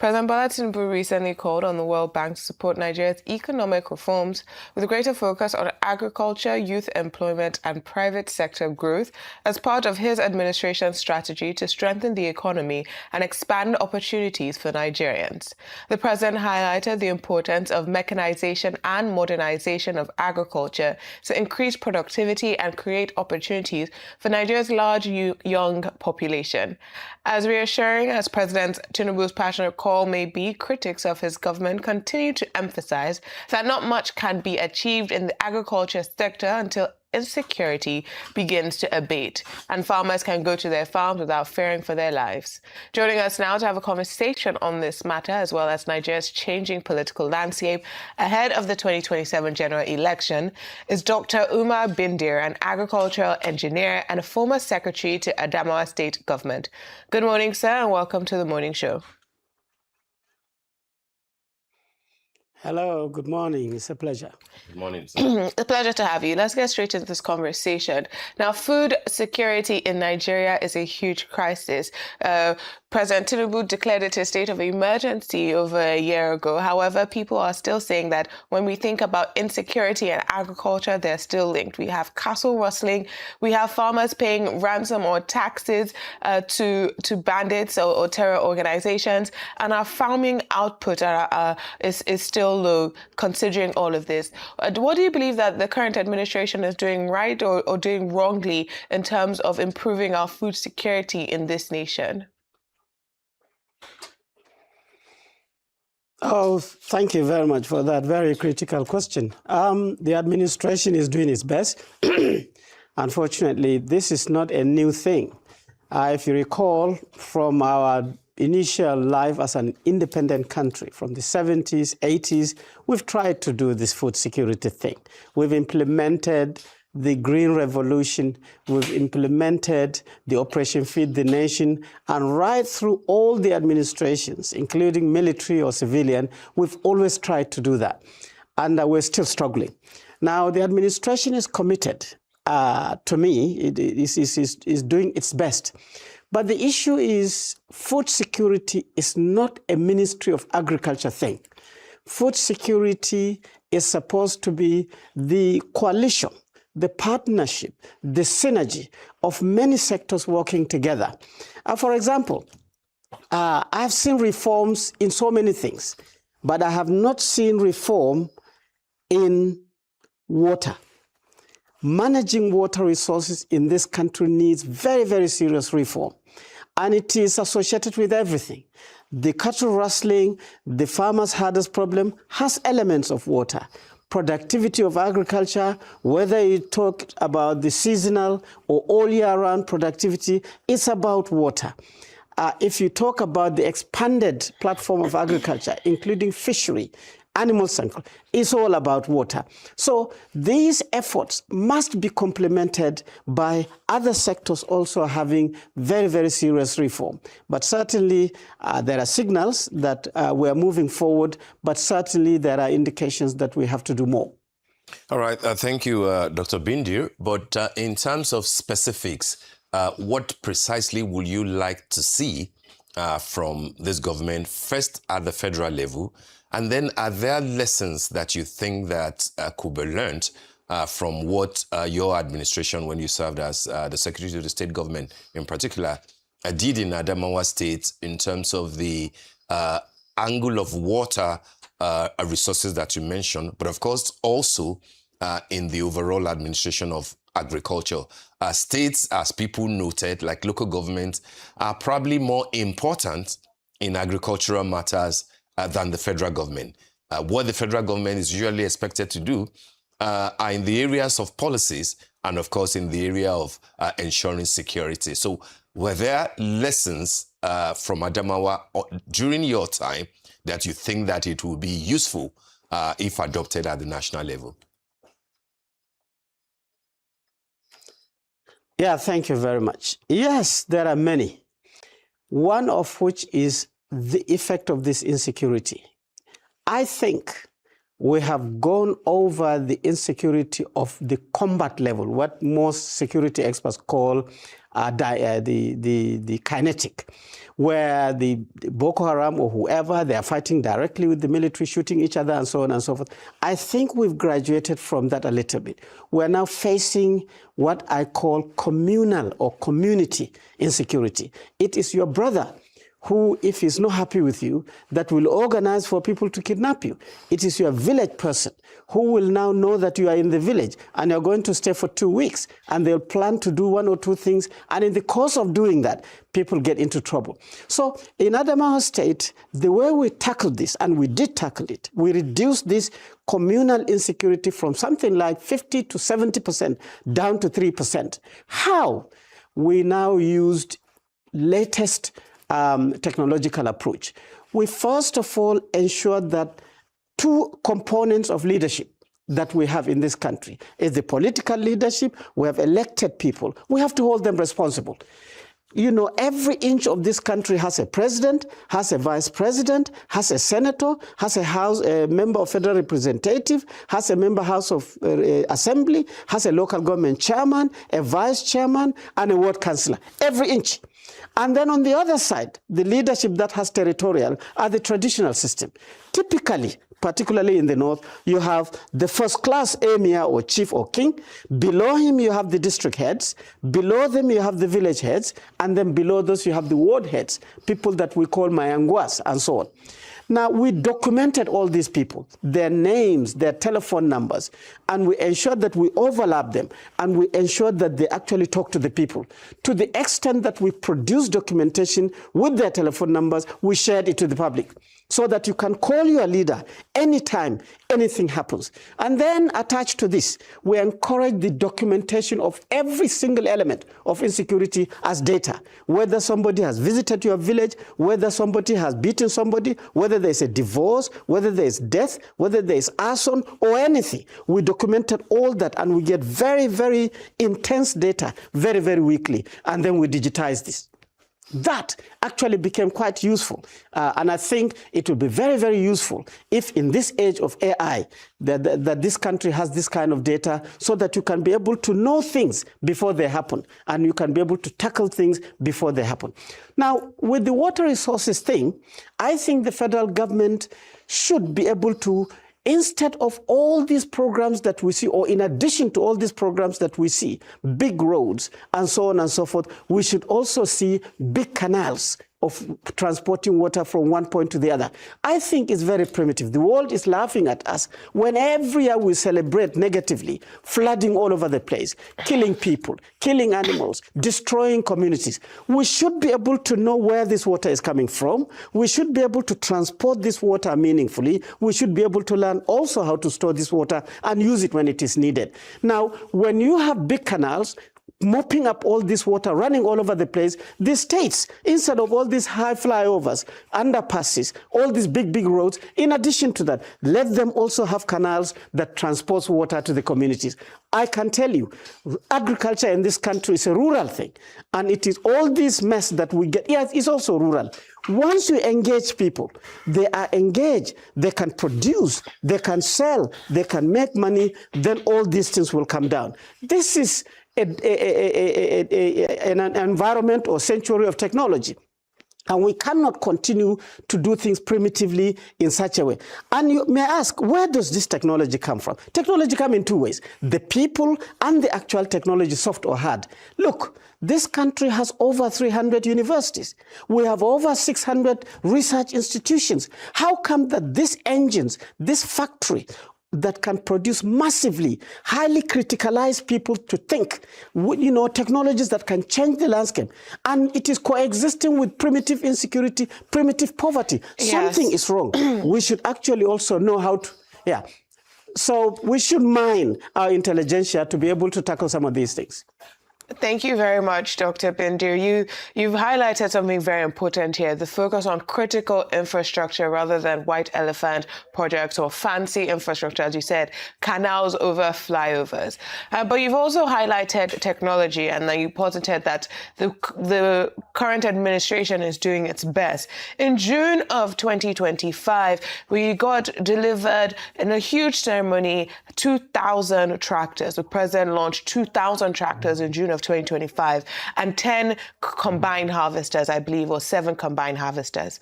President Bola Tinubu recently called on the World Bank to support Nigeria's economic reforms with a greater focus on agriculture, youth employment, and private sector growth as part of his administration's strategy to strengthen the economy and expand opportunities for Nigerians. The president highlighted the importance of mechanization and modernization of agriculture to increase productivity and create opportunities for Nigeria's large young population. As reassuring as President Tinubu's passionate call may be, critics of his government continue to emphasize that not much can be achieved in the agriculture sector until insecurity begins to abate and farmers can go to their farms without fearing for their lives. Joining us now to have a conversation on this matter, as well as Nigeria's changing political landscape ahead of the 2027 general election, is Dr. Umar Dindir, an agricultural engineer and a former secretary to Adamawa state government. Good morning, sir, and welcome to the morning show. Hello, good morning. It's a pleasure. Good morning, sir. A pleasure to have you. Let's get straight into this conversation. Now, food security in Nigeria is a huge crisis. President Tinubu declared it a state of emergency over a year ago. However, people are still saying that when we think about insecurity and agriculture, they're still linked. We have castle rustling. We have farmers paying ransom or taxes to bandits or terror organizations. And our farming output is still low, considering all of this. What do you believe that the current administration is doing right or doing wrongly in terms of improving our food security in this nation? Oh, thank you very much for that very critical question. The administration is doing its best. Unfortunately, this is not a new thing. If you recall from our initial life as an independent country from the 70s, 80s, we've tried to do this food security thing. We've implemented the Green Revolution, we've implemented the Operation Feed the Nation, and right through all the administrations, including military or civilian, we've always tried to do that. And we're still struggling. Now, the administration is committed. To me, it is doing its best. But the issue is food security is not a Ministry of Agriculture thing. Food security is supposed to be the coalition, the partnership, the synergy of many sectors working together. For example, I've seen reforms in so many things, but I have not seen reform in water. Managing water resources in this country needs very, very serious reform. And it is associated with everything. The cattle rustling, the farmers' hardest problem has elements of water. Productivity of agriculture, whether you talk about the seasonal or all year round productivity, it's about water. If you talk about the expanded platform of agriculture, including fishery, animal cycle, it's all about water. So these efforts must be complemented by other sectors also having very, very serious reform. But certainly there are signals that we are moving forward, but certainly there are indications that we have to do more. All right. Thank you, Dr. Dindir. But in terms of specifics, what precisely would you like to see from this government, first at the federal level? And then are there lessons that you think that could be learned from what your administration, when you served as the Secretary to the State Government in particular, did in Adamawa State in terms of the angle of water resources that you mentioned, but of course also in the overall administration of agriculture? States, as people noted, like local governments, are probably more important in agricultural matters than the federal government. What the federal government is usually expected to do are in the areas of policies and, of course, in the area of ensuring security. So were there lessons from Adamawa during your time that you think that it will be useful if adopted at the national level? Yeah, thank you very much. Yes, there are many. One of which is the effect of this insecurity. I think we have gone over the insecurity of the combat level, what most security experts call the kinetic, where the Boko Haram or whoever, they are fighting directly with the military, shooting each other and so on and so forth. I think we've graduated from that a little bit. We're now facing what I call communal or community insecurity. It is your brother who, if he's not happy with you, that will organize for people to kidnap you. It is your village person who will now know that you are in the village and you're going to stay for 2 weeks, and they'll plan to do 1 or 2 things, and in the course of doing that, people get into trouble. So in Adamawa State, the way we tackled this, and we did tackle it, we reduced this communal insecurity from something like 50 to 70% down to 3%. How? We now used latest technological approach. We first of all ensured that 2 components of leadership that we have in this country is the political leadership. We have elected people. We have to hold them responsible. You know, every inch of this country has a president, has a vice president, has a senator, has a member of federal representative, has a member house of assembly, has a local government chairman, a vice chairman, and a ward councillor. Every inch. And then on the other side, the leadership that has territorial are the traditional system. Typically, particularly in the north, you have the first-class emir or chief or king. Below him, you have the district heads. Below them, you have the village heads. And then below those, you have the ward heads, people that we call mayangwas and so on. Now, we documented all these people, their names, their telephone numbers, and we ensured that we overlap them, and we ensured that they actually talk to the people. To the extent that we produced documentation with their telephone numbers, we shared it to the public, so that you can call your leader anytime anything happens. And then attached to this, we encourage the documentation of every single element of insecurity as data. Whether somebody has visited your village, whether somebody has beaten somebody, whether there's a divorce, whether there's death, whether there's arson or anything. We documented all that, and we get very, very intense data very, very weekly. And then we digitize this. That actually became quite useful. And I think it will be very, very useful if in this age of AI that this country has this kind of data, so that you can be able to know things before they happen, and you can be able to tackle things before they happen. Now, with the water resources thing, I think the federal government should be able to, instead of all these programs that we see, or in addition to all these programs that we see, big roads and so on and so forth, we should also see big canals of transporting water from one point to the other. I think it's very primitive. The world is laughing at us when every year we celebrate negatively, flooding all over the place, killing people, killing animals, destroying communities. We should be able to know where this water is coming from. We should be able to transport this water meaningfully. We should be able to learn also how to store this water and use it when it is needed. Now, when you have big canals, mopping up all this water, running all over the place, the states, instead of all these high flyovers, underpasses, all these big, big roads, in addition to that, let them also have canals that transport water to the communities. I can tell you, agriculture in this country is a rural thing, and it is all this mess that we get. Yes, it's also rural. Once you engage people, they are engaged, they can produce, they can sell, they can make money, then all these things will come down. This is an environment or century of technology. And we cannot continue to do things primitively in such a way. And you may ask, where does this technology come from? Technology comes in 2 ways: the people and the actual technology, soft or hard. Look, this country has over 300 universities. We have over 600 research institutions. How come that these engines, this factory, that can produce massively, highly criticalized people to think, you know, technologies that can change the landscape, and it is coexisting with primitive insecurity, primitive poverty? Yes. Something is wrong. We should actually also know how to, So we should mine our intelligentsia to be able to tackle some of these things. Thank you very much, Dr. Bindir. You've highlighted something very important here, the focus on critical infrastructure rather than white elephant projects or fancy infrastructure, as you said, canals over flyovers. But you've also highlighted technology, and then you posited that the current administration is doing its best. In June of 2025, we got delivered in a huge ceremony 2,000 tractors. The president launched 2,000 tractors in June of 2025 and 10 combined harvesters, I believe, or 7 combined harvesters.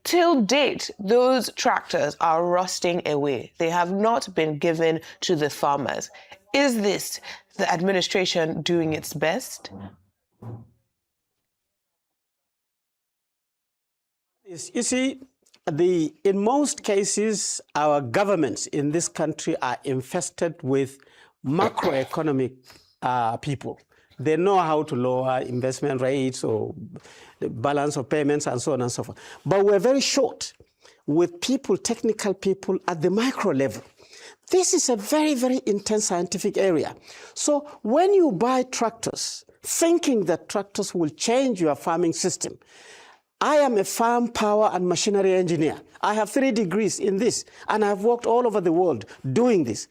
Till date, those tractors are rusting away. They have not been given to the farmers. Is this the administration doing its best? You see, in most cases, our governments in this country are infested with macroeconomic people. They know how to lower investment rates or the balance of payments and so on and so forth. But we're very short with people, technical people at the micro level. This is a very, very intense scientific area. So when you buy tractors, thinking that tractors will change your farming system, I am a farm power and machinery engineer. I have 3 degrees in this, and I've worked all over the world doing this.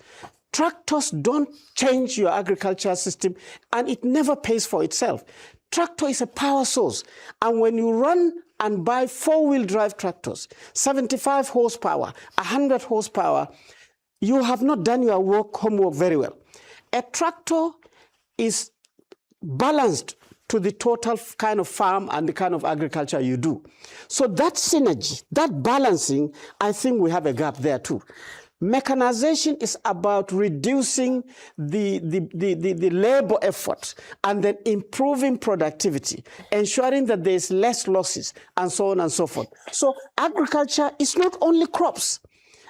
Tractors don't change your agricultural system, and it never pays for itself. Tractor is a power source, and when you run and buy 4-wheel drive tractors, 75 horsepower, 100 horsepower, you have not done your homework very well. A tractor is balanced to the total kind of farm and the kind of agriculture you do. So that synergy, that balancing, I think we have a gap there too. Mechanization is about reducing the labor effort and then improving productivity, ensuring that there's less losses, and so on and so forth. So agriculture is not only crops.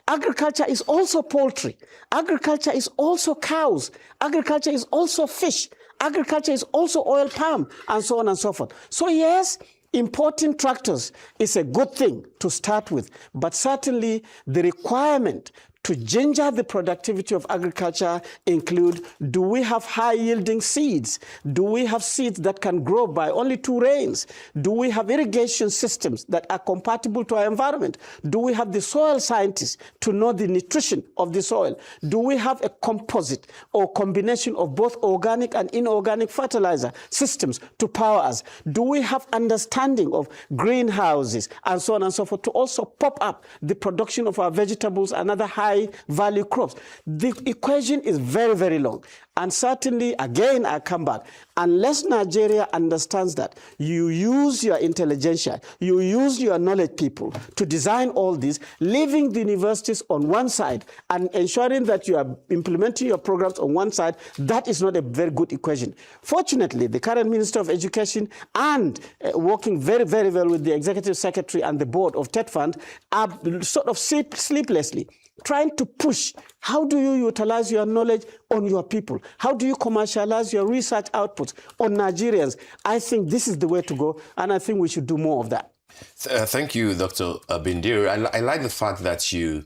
Agriculture is also poultry. Agriculture is also cows. Agriculture is also fish. Agriculture is also oil palm, and so on and so forth. So yes, importing tractors is a good thing to start with, but certainly the requirement to ginger the productivity of agriculture include, do we have high-yielding seeds? Do we have seeds that can grow by only 2 rains? Do we have irrigation systems that are compatible to our environment? Do we have the soil scientists to know the nutrition of the soil? Do we have a composite or combination of both organic and inorganic fertilizer systems to power us? Do we have understanding of greenhouses and so on and so forth to also pop up the production of our vegetables and other high-value crops? The equation is very, very long. And certainly, again, I come back, unless Nigeria understands that you use your intelligentsia, you use your knowledge people to design all this, leaving the universities on one side and ensuring that you are implementing your programs on one side, that is not a very good equation. Fortunately, the current Minister of Education and working very, very well with the Executive Secretary and the board of TED Fund are sort of sleeplessly trying to push, how do you utilize your knowledge on your people? How do you commercialize your research outputs on Nigerians? I think this is the way to go, and I think we should do more of that. Thank you, Dr. Bindir. I like the fact that you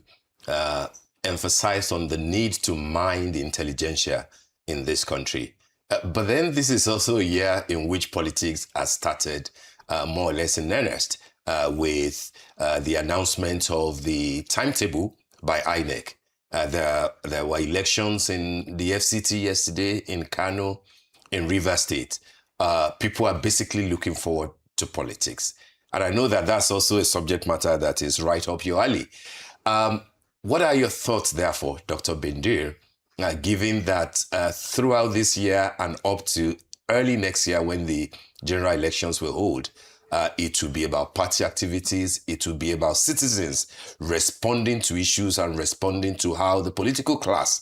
emphasized on the need to mine the intelligentsia in this country. But then this is also a year in which politics has started more or less in earnest with the announcement of the timetable by INEC. There were elections in the FCT yesterday, in Kano, in Rivers State. People are basically looking forward to politics. And I know that that's also a subject matter that is right up your alley. What are your thoughts, therefore, Dr. Bindir, given that throughout this year and up to early next year when the general elections will hold, it will be about party activities, it will be about citizens responding to issues and responding to how the political class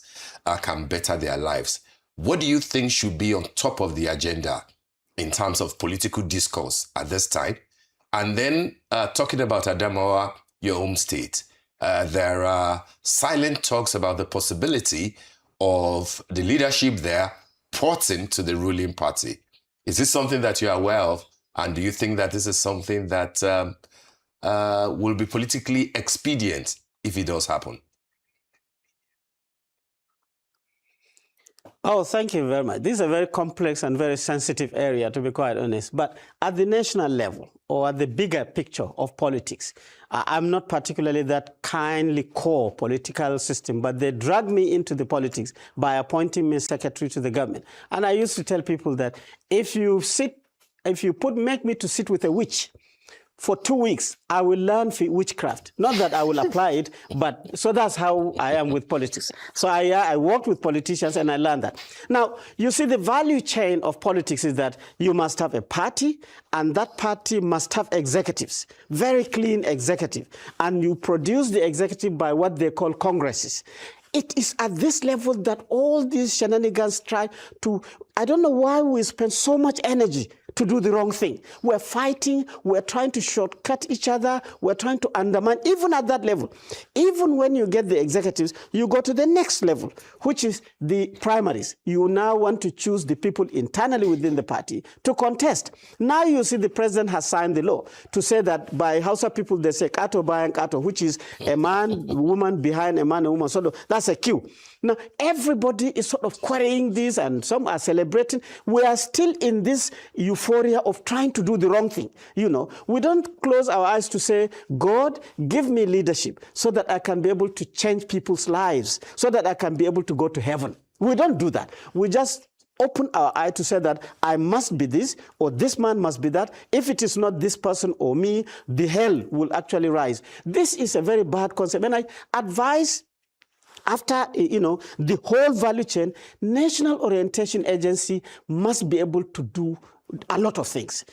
can better their lives. What do you think should be on top of the agenda in terms of political discourse at this time? And then talking about Adamawa, your home state, there are silent talks about the possibility of the leadership there porting to the ruling party. Is this something that you're aware of? And do you think that this is something that will be politically expedient if it does happen? Oh, thank you very much. This is a very complex and very sensitive area, to be quite honest. But at the national level, or at the bigger picture of politics, I'm not particularly that kindly core political system, but they dragged me into the politics by appointing me secretary to the government. And I used to tell people that if you make me to sit with a witch for 2 weeks, I will learn witchcraft. Not that I will apply it, but so that's how I am with politics. So I worked with politicians and I learned that. Now, you see, the value chain of politics is that you must have a party, and that party must have executives, very clean executive. And you produce the executive by what they call congresses. It is at this level that all these shenanigans try to, I don't know why we spend so much energy to do the wrong thing. We're fighting, we're trying to shortcut each other, we're trying to undermine, even at that level. Even when you get the executives, you go to the next level, which is the primaries. You now want to choose the people internally within the party to contest. Now you see the president has signed the law to say that by Hausa people, they say Kato Bayan Kato, which is a man, woman behind a man, a woman. So that's a queue. Now, everybody is sort of querying this, and some are celebrating. We are still in this euphoria of trying to do the wrong thing. You know, we don't close our eyes to say, God, give me leadership so that I can be able to change people's lives, so that I can be able to go to heaven. We don't do that. We just open our eye to say that I must be this, or this man must be that. If it is not this person or me, the hell will actually rise. This is a very bad concept. And I advise, after, the whole value chain, National Orientation Agency must be able to do a lot of things.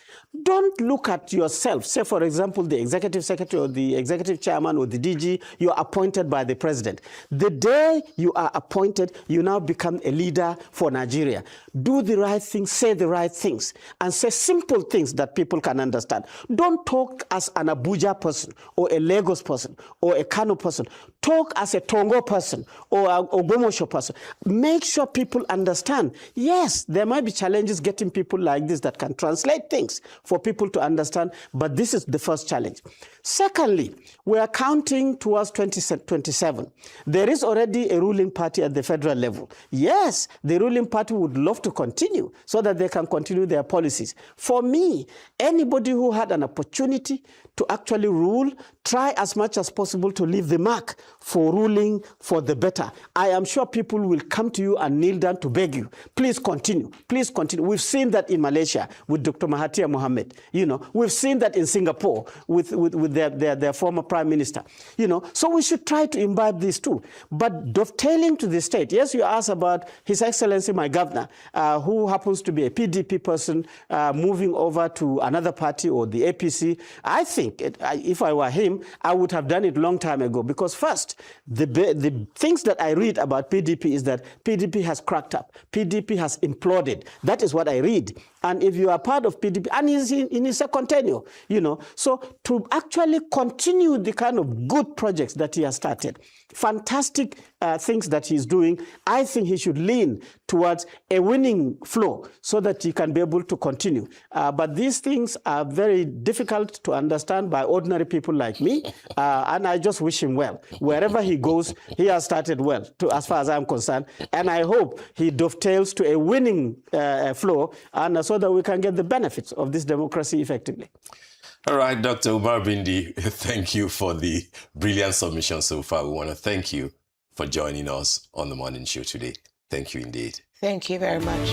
Don't look at yourself. Say, for example, the executive secretary or the executive chairman or the DG, you're appointed by the president. The day you are appointed, you now become a leader for Nigeria. Do the right things, say the right things, and say simple things that people can understand. Don't talk as an Abuja person or a Lagos person or a Kano person. Talk as a Tongo person or a Ogomosho person. Make sure people understand. Yes, there might be challenges getting people like this that can translate things for people to understand, but this is the first challenge. Secondly, we are counting towards 2027. There is already a ruling party at the federal level. Yes, the ruling party would love to continue so that they can continue their policies. For me, anybody who had an opportunity to actually rule, try as much as possible to leave the mark for ruling for the better. I am sure people will come to you and kneel down to beg you. Please continue. Please continue. We've seen that in Malaysia with Dr. Mahathir Mohamad. We've seen that in Singapore with their former prime minister. So we should try to imbibe these too. But dovetailing to the state, yes, you asked about His Excellency, my governor, who happens to be a PDP person moving over to another party or the APC. I think if I were him, I would have done it long time ago. Because first, the things that I read about PDP is that PDP has cracked up. PDP has imploded. That is what I read. And if you are part of PDP, and he's in his second tenure, so to actually continue the kind of good projects that he has started, fantastic things that he's doing, I think he should lean towards a winning flow so that he can be able to continue. But these things are very difficult to understand by ordinary people like me, and I just wish him well. Wherever he goes, he has started well, as far as I'm concerned, and I hope he dovetails to a winning flow, and so that we can get the benefits of this democracy effectively. All right, Dr. Umar Bindi, thank you for the brilliant submission so far. We want to thank you for joining us on the morning show today. Thank you indeed. Thank you very much.